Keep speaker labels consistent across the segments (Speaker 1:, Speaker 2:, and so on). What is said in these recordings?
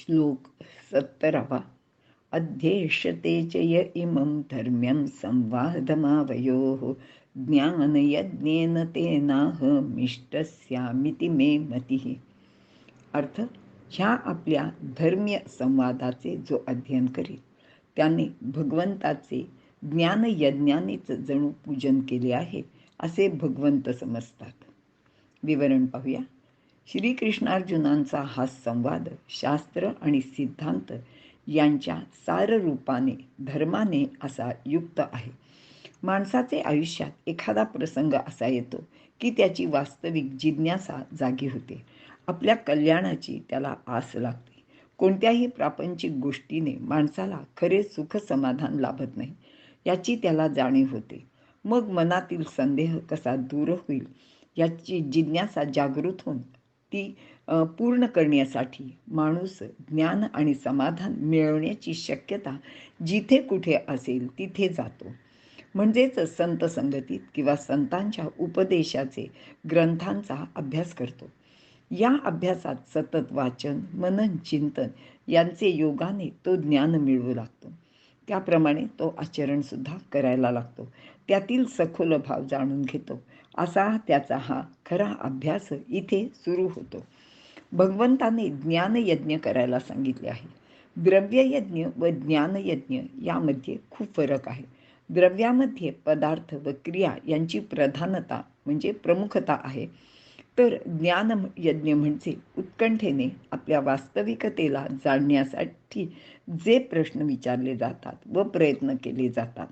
Speaker 1: श्लोक 17. अध्येष्यते च य इमं धर्म्यं संवादमावयोः ज्ञानयज्ञेन तेनाहमिष्टस्यामिति मे मतिः. अर्थ, ह्या आपल्या धर्मीय संवादाचे जो अध्ययन करील त्याने भगवंताचे ज्ञानयज्ञानेच जणू पूजन केले आहे असे भगवंत समजतात. विवरण पाहूया. श्रीकृष्णार्जुनांचा हा संवाद शास्त्र आणि सिद्धांत यांच्या साररूपाने धर्माने असा युक्त आहे. माणसाचे आयुष्यात एखादा प्रसंग असा येतो की त्याची वास्तविक जिज्ञासा जागी होते. आपल्या कल्याणाची त्याला आस लागते. कोणत्याही प्रापंचिक गोष्टीने माणसाला खरे सुख समाधान लाभत नाही याची त्याला जाणीव होते. मग मनातील संदेह कसा दूर होईल याची जिज्ञासा जागृत होऊन ती पूर्ण करण्यासाठी माणूस ज्ञान आणि समाधान मिळवण्याची शक्यता जिथे कुठे असेल तिथे जातो. म्हणजेच संत संगतीत किंवा संतांच्या उपदेशाचे ग्रंथांचा अभ्यास करतो. या अभ्यासात सतत वाचन, मनन, चिंतन यांचे योगाने तो ज्ञान मिळवू लागतो. त्याप्रमाणे तो आचरणसुद्धा करायला लागतो. त्यातील सखोल भाव जाणून घेतो. असा त्याचा हा खरा अभ्यास इथे सुरू होतो. भगवंताने ज्ञानयज्ञ करायला सांगितले आहे. द्रव्ययज्ञ व ज्ञानयज्ञ यामध्ये खूप फरक आहे. द्रव्यामध्ये पदार्थ व क्रिया यांची प्रधानता म्हणजे प्रमुखता आहे, तर ज्ञानयज्ञ म्हणजे उत्कंठेने आपल्या वास्तविकतेला जाणण्यासाठी जे प्रश्न विचारले जातात व प्रयत्न केले जातात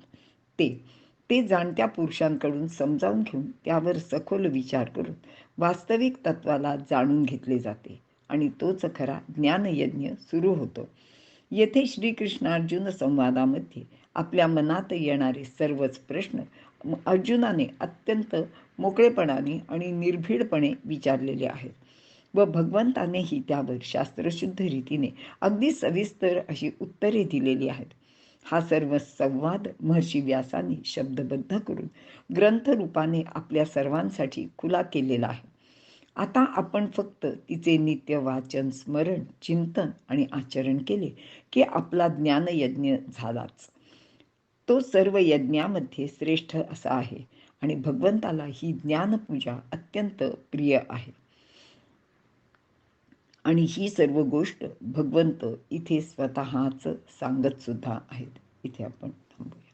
Speaker 1: ते जाणत्या पुरुषांकडून समजावून घेऊन त्यावर सखोल विचार करून वास्तविक तत्वाला जाणून घेतले जाते आणि तोच खरा ज्ञानयज्ञ सुरू होतो. येथे श्रीकृष्णार्जुन संवादामध्ये आपल्या मनात येणारे सर्वच प्रश्न अर्जुनाने अत्यंत मोकळेपणाने आणि निर्भीडपणे विचारलेले आहेत व भगवंतानेही त्यावर शास्त्रशुद्ध रीतीने अगदी सविस्तर अशी उत्तरे दिलेली आहेत. हा सर्व संवाद महर्षी व्यासाने शब्दबद्ध करून ग्रंथरूपाने आपल्या सर्वांसाठी खुला केलेला आहे. आता आपण फक्त तिचे नित्य वाचन, स्मरण, चिंतन आणि आचरण केले की आपला ज्ञानयज्ञ झालाच. तो सर्व यज्ञामध्ये श्रेष्ठ असा आहे आणि भगवंताला ही ज्ञानपूजा अत्यंत प्रिय आहे. आणि ही सर्व गोष्ट भगवंत इथे स्वतःच सांगत सुद्धा आहेत. इथे आपण थांबूया.